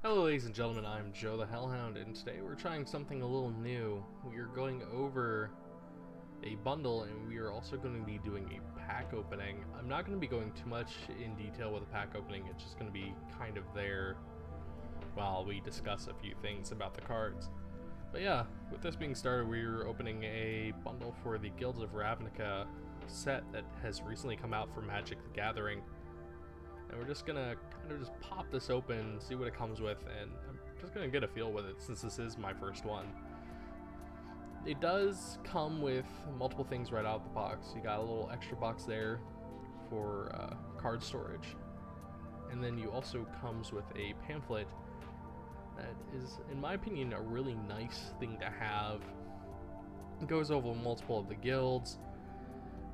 Hello ladies and gentlemen, I'm Joe the Hellhound, and today we're trying something a little new. We are going over a bundle, and we are also going to be doing a pack opening. I'm not going to be going too much in detail with the pack opening, it's just going to be kind of there while we discuss a few things about the cards. But yeah, with this being started, we're opening a bundle for the Guilds of Ravnica set that has recently come out for Magic the Gathering. And we're just gonna kind of just pop this open, see what it comes with, and I'm just gonna get a feel with it since this is my first one. It does come with multiple things right out of the box. You got a little extra box there for card storage, and then you also comes with a pamphlet that is, in my opinion, a really nice thing to have. It goes over multiple of the guilds,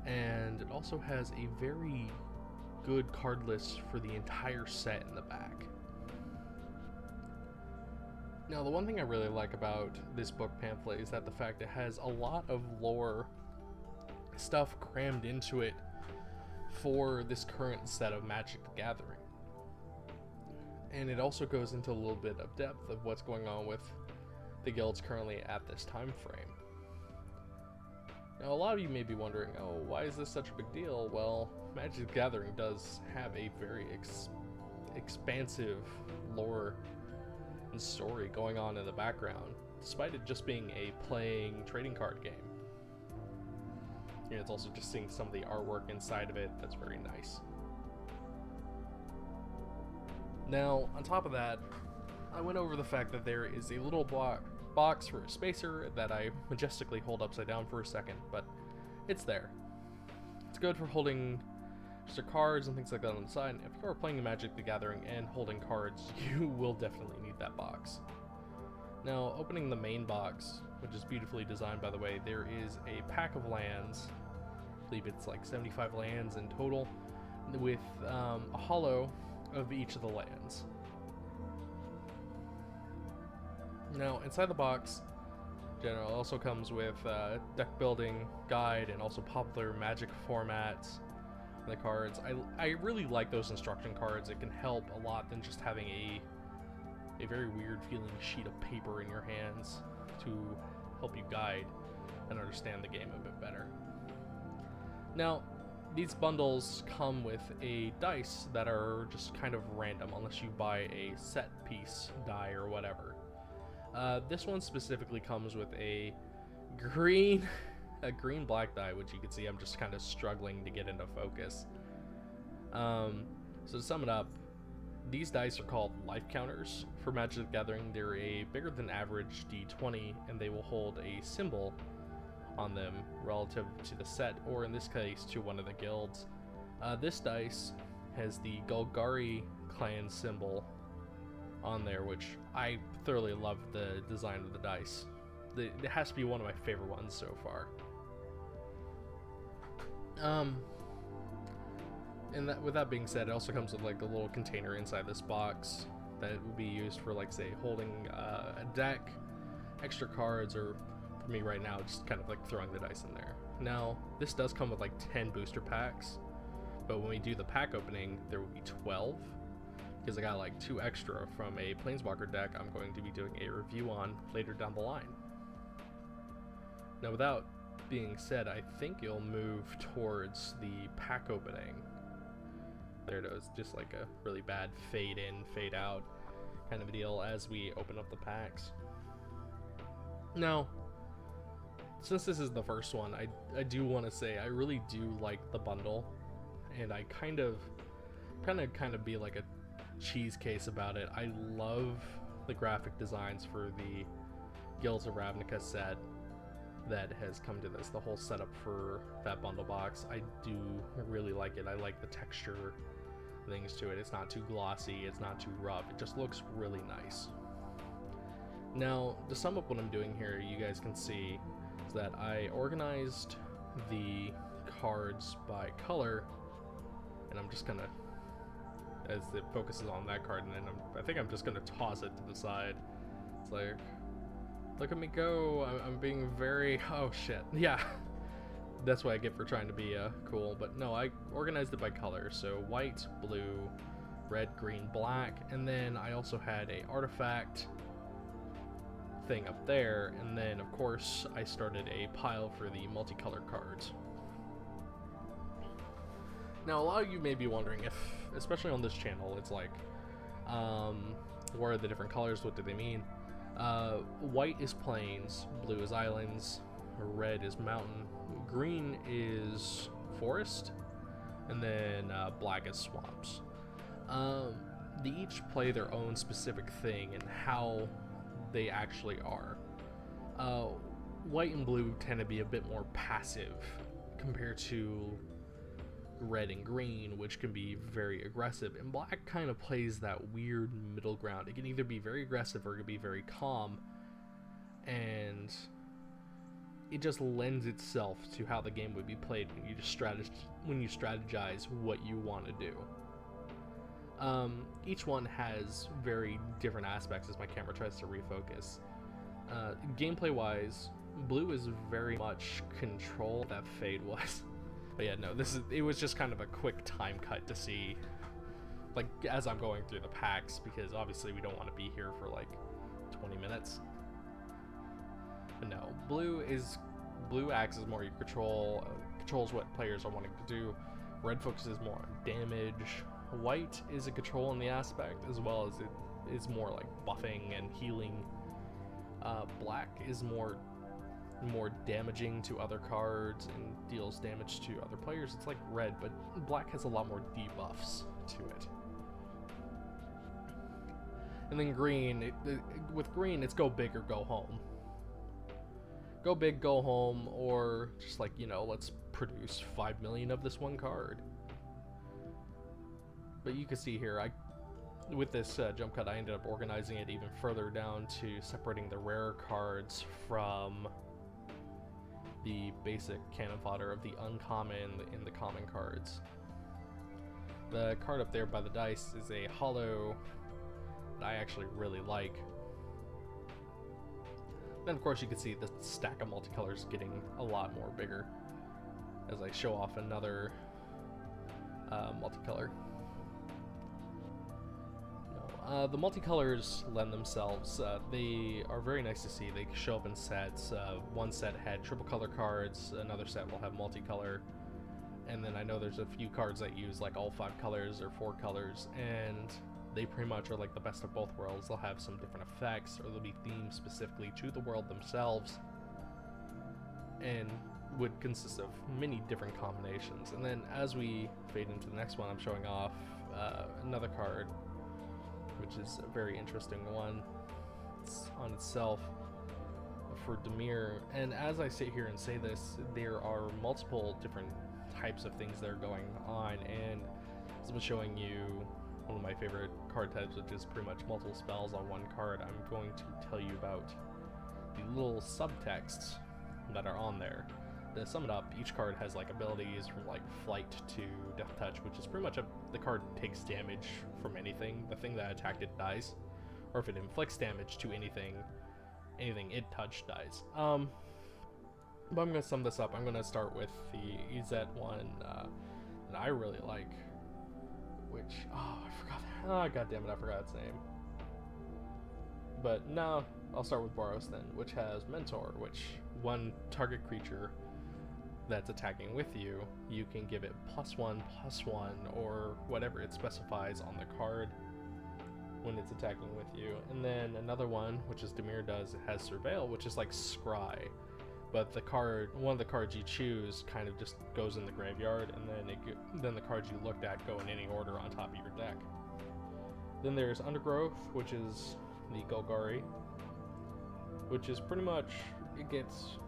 and it also has a very good card list for the entire set in the back. Now, the one thing I really like about this book pamphlet is that the fact it has a lot of lore stuff crammed into it for this current set of Magic the Gathering. And it also goes into a little bit of depth of what's going on with the guilds currently at this time frame. Now, a lot of you may be wondering, oh, why is this such a big deal? Well, Magic the Gathering does have a very expansive lore and story going on in the background, despite it just being a playing trading card game. And it's also just seeing some of the artwork inside of it that's very nice. Now, on top of that, I went over the fact that there is a little box for a spacer that I majestically hold upside down for a second, but it's there. It's good for holding just your cards and things like that on the side. If you are playing Magic the Gathering and holding cards, you will definitely need that box. Now, opening the main box, which is beautifully designed by the way, there is a pack of lands. I believe it's like 75 lands in total, with a holo of each of the lands. Now, inside the box, generally also comes with deck building guide and also popular Magic formats and the cards. I really like those instruction cards. It can help a lot than just having a very weird feeling sheet of paper in your hands to help you guide and understand the game a bit better. Now, these bundles come with a dice that are just kind of random unless you buy a set piece die or whatever. This one specifically comes with a green black die, which you can see I'm just kind of struggling to get into focus. So to sum it up, these dice are called life counters for Magic the Gathering. They're a bigger than average D20, and they will hold a symbol on them relative to the set, or in this case to one of the guilds. This dice has the Golgari clan symbol on there, which I thoroughly love the design of the dice. It has to be one of my favorite ones so far. And with that being said, it also comes with like a little container inside this box that would be used for, like, say, holding a deck, extra cards, or for me right now, just kind of like throwing the dice in there. Now, this does come with like 10 booster packs, but when we do the pack opening, there will be 12. Because I got like 2 extra from a Planeswalker deck I'm going to be doing a review on later down the line. Now, without being said, I think you'll move towards the pack opening. There it is, just like a really bad fade in, fade out kind of a deal as we open up the packs. Now, since this is the first one, I do want to say I really do like the bundle, and I kind of be like a cheese case about it. I love the graphic designs for the Guilds of Ravnica set that has come to this, the whole setup for that bundle box. I do really like it. I like the texture things to it. It's not too glossy, it's not too rough, it just looks really nice. Now, to sum up what I'm doing here, you guys can see is that I organized the cards by color, and I'm just gonna, as it focuses on that card, and then I think I'm just gonna toss it to the side. It's like, look at me go, I'm being very, oh shit, yeah. That's what I get for trying to be cool, but no, I organized it by color, so white, blue, red, green, black, and then I also had a artifact thing up there, and then of course I started a pile for the multicolored cards. Now a lot of you may be wondering if, especially on this channel, it's like, what are the different colors, what do they mean? White is plains, blue is islands, red is mountain, green is forest, and then black is swamps. They each play their own specific thing and how they actually are. White and blue tend to be a bit more passive compared to red and green, which can be very aggressive, and black kind of plays that weird middle ground. It can either be very aggressive or it can be very calm, and it just lends itself to how the game would be played when you strategize what you want to do. Each one has very different aspects as my camera tries to refocus. Gameplay wise, blue is very much control. That fade was. But yeah, no, it was just kind of a quick time cut to see, like, as I'm going through the packs, because obviously we don't want to be here for like 20 minutes. But no, blue acts as more your controls what players are wanting to do. Red focuses more on damage. White is a control in the aspect, as well as it is more like buffing and healing. Black is more damaging to other cards and deals damage to other players. It's like red, but black has a lot more debuffs to it. And then green, with green, it's go big or go home. Go big, go home, or just like, you know, let's produce 5 million of this one card. But you can see here, with this jump cut, I ended up organizing it even further down to separating the rare cards from the basic cannon fodder of the uncommon and the common cards. The card up there by the dice is a holo that I actually really like. Then of course you can see the stack of multicolors getting a lot more bigger as I show off another multicolor. The multicolors lend themselves, they are very nice to see. They show up in sets. One set had triple color cards, another set will have multicolor, and then I know there's a few cards that use like all 5 colors or 4 colors, and they pretty much are like the best of both worlds. They'll have some different effects, or they'll be themed specifically to the world themselves, and would consist of many different combinations. And then as we fade into the next one, I'm showing off another card, which is a very interesting one. It's on itself for Demir, and as I sit here and say this, there are multiple different types of things that are going on, and as I'm showing you one of my favorite card types, which is pretty much multiple spells on one card, I'm going to tell you about the little subtexts that are on there. To sum it up, each card has like abilities from like flight to death touch, which is pretty much the card takes damage from anything. The thing that attacked it dies, or if it inflicts damage to anything it touched dies. But I'm gonna sum this up. I'm gonna start with the EZ one that I really like, which I forgot. Oh god damn it, I forgot its name. But no, I'll start with Boros then, which has Mentor, which one target creature that's attacking with you, you can give it +1/+1 or whatever it specifies on the card when it's attacking with you. And then another one, which is Demir does, it has Surveil, which is like Scry, but one of the cards you choose kind of just goes in the graveyard, and then the cards you looked at go in any order on top of your deck. Then there's Undergrowth, which is the Golgari, which is pretty much, it gets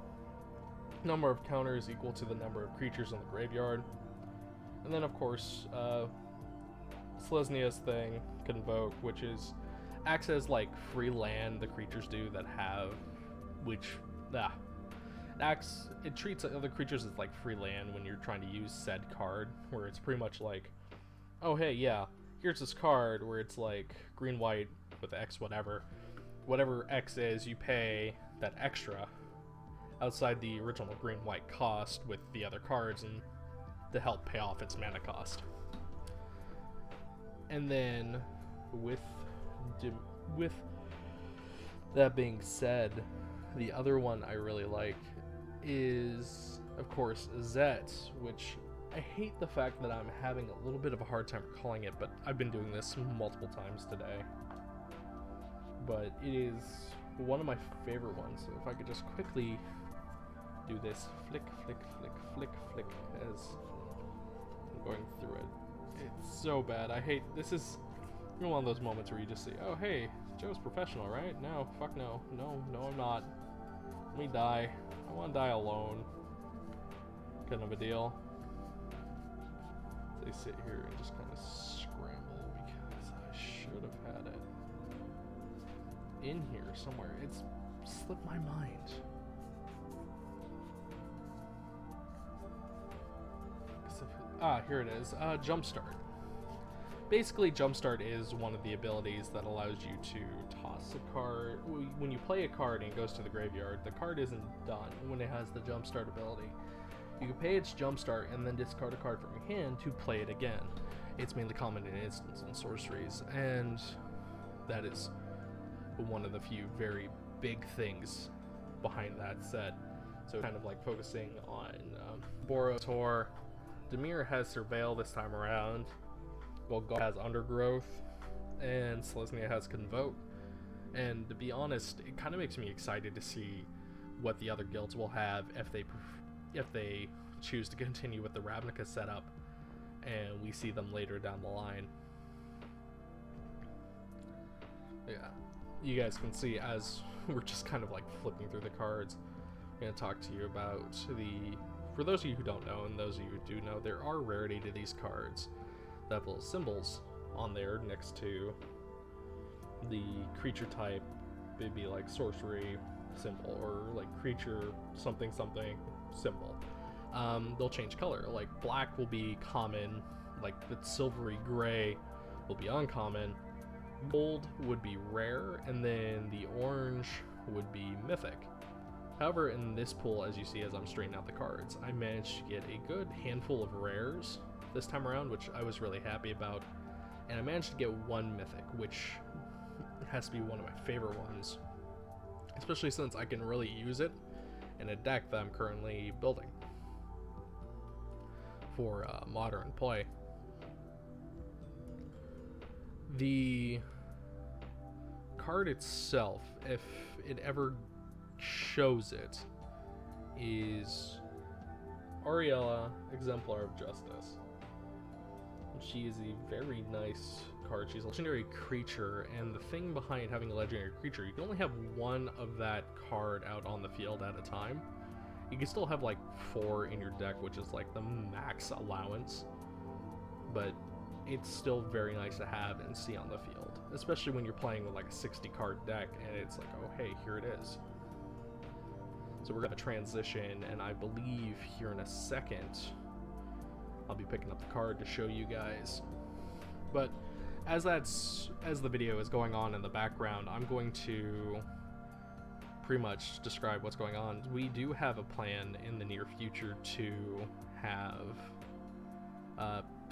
number of counters equal to the number of creatures in the graveyard. And then of course Selesnya's thing, Convoke, which acts as like free land the creatures do that have, it treats other creatures as like free land when you're trying to use said card, where it's pretty much like, oh hey, yeah, here's this card where it's like green white with X whatever X is, you pay that extra outside the original green white cost with the other cards, and to help pay off its mana cost. And then with that being said, the other one I really like is, of course, Zet, which I hate the fact that I'm having a little bit of a hard time calling it, but I've been doing this multiple times today. But it is one of my favorite ones. So if I could just quickly do this flick, flick, flick, flick, flick as I'm going through it. It's so bad. I hate this. Is one of those moments where you just say, oh hey, Joe's professional, right? No, fuck no. No, I'm not. Let me die. I want to die alone. Kind of a deal. They sit here and just kind of scramble because I should have had it in here somewhere. It's slipped my mind. Here it is. Jumpstart. Basically, Jumpstart is one of the abilities that allows you to toss a card. When you play a card and it goes to the graveyard, the card isn't done when it has the Jumpstart ability. You can pay its Jumpstart and then discard a card from your hand to play it again. It's mainly common in instants and sorceries, and that is one of the few very big things behind that set. So kind of like focusing on Borotor. Dimir has Surveil this time around. Golgari has Undergrowth, and Selesnya has Convoke. And to be honest, it kind of makes me excited to see what the other guilds will have if they choose to continue with the Ravnica setup, and we see them later down the line. Yeah, you guys can see as we're just kind of like flipping through the cards. I'm going to talk to you about for those of you who don't know, and those of you who do know, there are rarity to these cards that have little symbols on there next to the creature type. It'd be like sorcery symbol or like creature something something symbol. They'll change color. Like black will be common, like the silvery gray will be uncommon, gold would be rare, and then the orange would be mythic. However, in this pool, as you see as I'm straightening out the cards, I managed to get a good handful of rares this time around, which I was really happy about, and I managed to get one mythic, which has to be one of my favorite ones, especially since I can really use it in a deck that I'm currently building for modern play. The card itself, if it ever shows it, is Ariella, Exemplar of Justice. She is a very nice card. She's a legendary creature, and the thing behind having a legendary creature, you can only have one of that card out on the field at a time. You can still have like 4 in your deck, which is like the max allowance, but it's still very nice to have and see on the field, especially when you're playing with like a 60 card deck and it's like, oh hey, here it is. So we're gonna transition, and I believe here in a second I'll be picking up the card to show you guys. But as the video is going on in the background, I'm going to pretty much describe what's going on. We do have a plan in the near future to have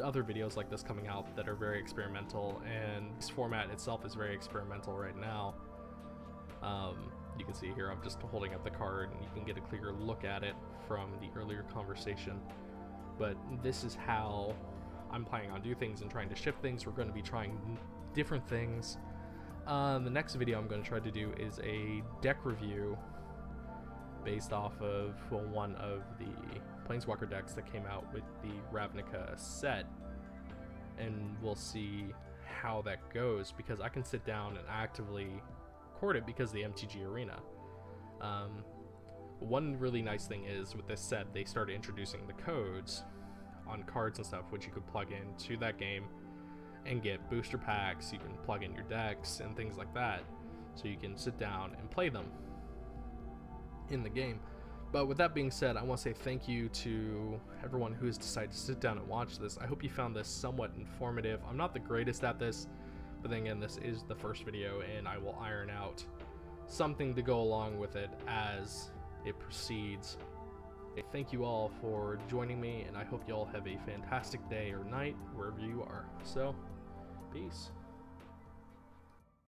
other videos like this coming out that are very experimental, and this format itself is very experimental right now. You can see here I'm just holding up the card and you can get a clearer look at it from the earlier conversation. But this is how I'm planning on doing things and trying to shift things. We're going to be trying different things. The next video I'm going to try to do is a deck review based off of one of the Planeswalker decks that came out with the Ravnica set, and we'll see how that goes, because I can sit down and actively record it because of the MTG Arena. One really nice thing is with this set, they started introducing the codes on cards and stuff, which you could plug into that game and get booster packs. You can plug in your decks and things like that, so you can sit down and play them in the game. But with that being said, I want to say thank you to everyone who has decided to sit down and watch this. I hope you found this somewhat informative. I'm not the greatest at this, but then again, this is the first video, and I will iron out something to go along with it as it proceeds. Thank you all for joining me, and I hope you all have a fantastic day or night wherever you are. So, Peace.